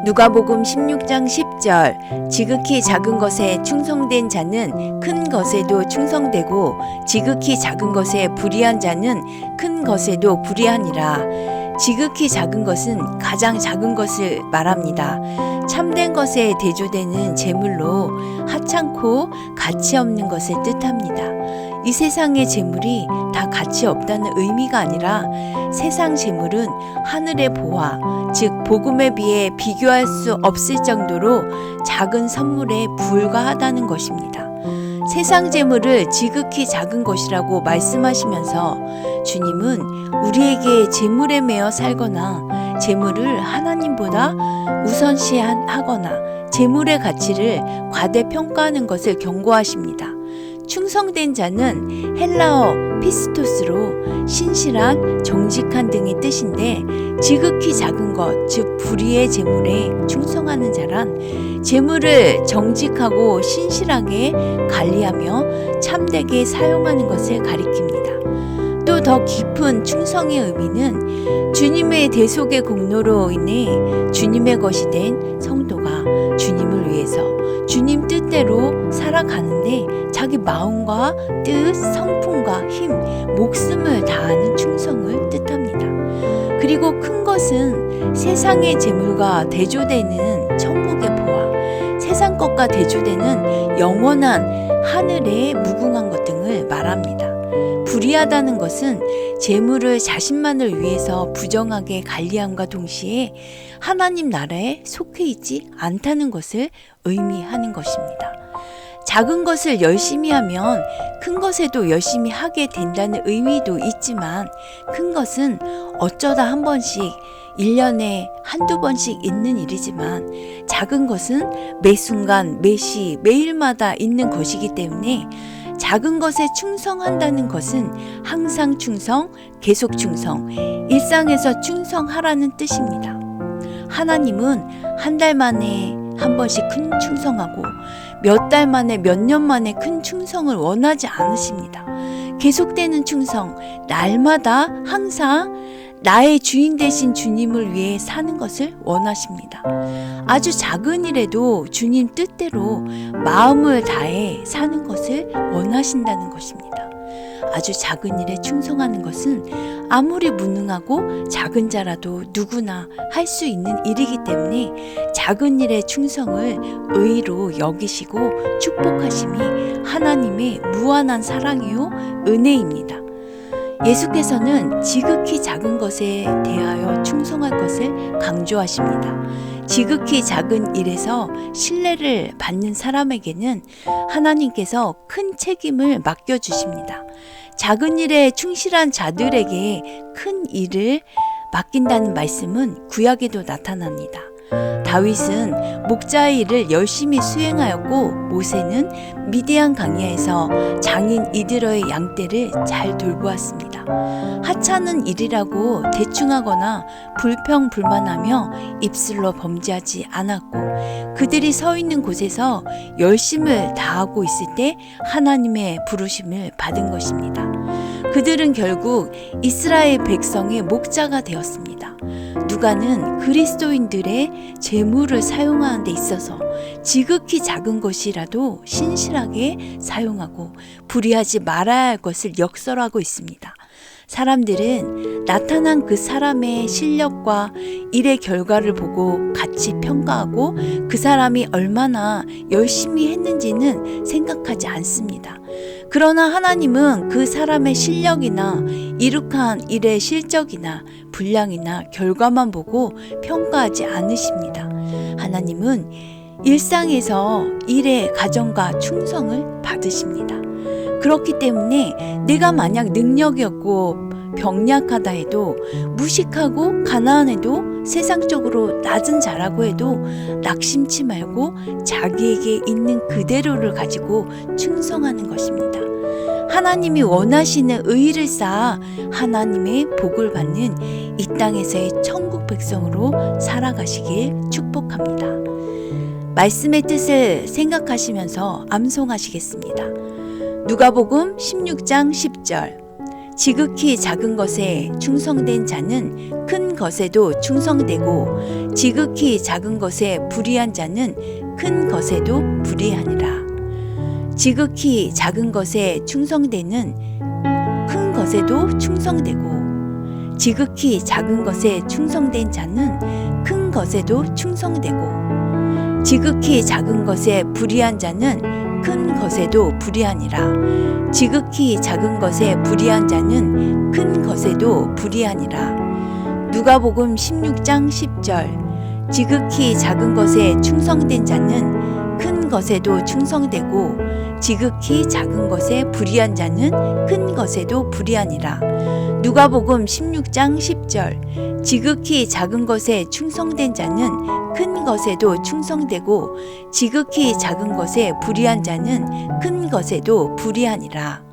누가복음 16장 10절 지극히 작은 것에 충성된 자는 큰 것에도 충성되고 지극히 작은 것에 불의한 자는 큰 것에도 불의하니라. 지극히 작은 것은 가장 작은 것을 말합니다. 참된 것에 대조되는 재물로 하찮고 가치 없는 것을 뜻합니다. 이 세상의 재물이 다 가치 없다는 의미가 아니라 세상 재물은 하늘의 보화, 즉 복음에 비해 비교할 수 없을 정도로 작은 선물에 불과하다는 것입니다. 세상 재물을 지극히 작은 것이라고 말씀하시면서 주님은 우리에게 재물에 매여 살거나 재물을 하나님보다 우선시하거나 재물의 가치를 과대평가하는 것을 경고하십니다. 충성된 자는 헬라어 피스토스로 신실한, 정직한 등의 뜻인데 지극히 작은 것, 즉 불의의 재물에 충성하는 자란 재물을 정직하고 신실하게 관리하며 참되게 사용하는 것을 가리킵니다. 또 더 깊은 충성의 의미는 주님의 대속의 공로로 인해 주님의 것이 된 성도가 주님을 위해서 주님 뜻대로 살아가는데 자기 마음과 뜻, 성품과 힘, 목숨을 다하는 충성을 뜻합니다. 그리고 큰 것은 세상의 재물과 대조되는 천국의 보화, 세상 것과 대조되는 영원한 하늘의 무궁한 것 등을 말합니다. 불의하다는 것은 재물을 자신만을 위해서 부정하게 관리함과 동시에 하나님 나라에 속해 있지 않다는 것을 의미하는 것입니다. 작은 것을 열심히 하면 큰 것에도 열심히 하게 된다는 의미도 있지만 큰 것은 어쩌다 한 번씩 1년에 한두 번씩 있는 일이지만 작은 것은 매 순간, 매시, 매일마다 있는 것이기 때문에 작은 것에 충성한다는 것은 항상 충성, 계속 충성, 일상에서 충성하라는 뜻입니다. 하나님은 한 달 만에 한 번씩 큰 충성하고 몇 달 만에 몇 년 만에 큰 충성을 원하지 않으십니다. 계속되는 충성, 날마다 항상 나의 주인 되신 주님을 위해 사는 것을 원하십니다. 아주 작은 일에도 주님 뜻대로 마음을 다해 사는 것을 원하신다는 것입니다. 아주 작은 일에 충성하는 것은 아무리 무능하고 작은 자라도 누구나 할 수 있는 일이기 때문에 작은 일의 충성을 의로 여기시고 축복하심이 하나님의 무한한 사랑이요 은혜입니다. 예수께서는 지극히 작은 것에 대하여 충성할 것을 강조하십니다. 지극히 작은 일에서 신뢰를 받는 사람에게는 하나님께서 큰 책임을 맡겨주십니다. 작은 일에 충실한 자들에게 큰 일을 맡긴다는 말씀은 구약에도 나타납니다. 다윗은 목자의 일을 열심히 수행하였고 모세는 미디안 강야에서 장인 이드로의 양떼를 잘 돌보았습니다. 하찮은 일이라고 대충하거나 불평불만하며 입술로 범죄하지 않았고 그들이 서 있는 곳에서 열심을 다하고 있을 때 하나님의 부르심을 받은 것입니다. 그들은 결국 이스라엘 백성의 목자가 되었습니다. 누가는 그리스도인들의 재물을 사용하는 데 있어서 지극히 작은 것이라도 신실하게 사용하고 불의하지 말아야 할 것을 역설하고 있습니다. 사람들은 나타난 그 사람의 실력과 일의 결과를 보고 같이 평가하고 그 사람이 얼마나 열심히 했는지는 생각하지 않습니다. 그러나 하나님은 그 사람의 실력이나 이룩한 일의 실적이나 분량이나 결과만 보고 평가하지 않으십니다. 하나님은 일상에서 일의 가정과 충성을 받으십니다. 그렇기 때문에 내가 만약 능력이 없고 병약하다 해도 무식하고 가난해도 세상적으로 낮은 자라고 해도 낙심치 말고 자기에게 있는 그대로를 가지고 충성하는 것입니다. 하나님이 원하시는 의의를 쌓아 하나님의 복을 받는 이 땅에서의 천국 백성으로 살아가시길 축복합니다. 말씀의 뜻을 생각하시면서 암송하시겠습니다. 누가복음 16장 10절 지극히 작은 것에 충성된 자는 큰 것에도 충성되고 지극히 작은 것에 불의한 자는 큰 것에도 불의하니라. 지극히 작은 것에 충성되는 큰 것에도 충성되고 지극히 작은 것에 충성된 자는 큰 것에도 충성되고 지극히 작은 것에 불의한 자는 큰 것에도 불의하니라. 지극히 작은 것에 불의한 자는 큰 것에도 불의하니라. 누가복음 16장 10절 지극히 작은 것에 충성된 자는 큰 것에도 충성되고 지극히 작은 것에 불의한 자는 큰 것에도 불의하니라. 누가복음 16장 10절 지극히 작은 것에 충성된 자는 큰 것에도 충성되고 지극히 작은 것에 불의한 자는 큰 것에도 불의하니라.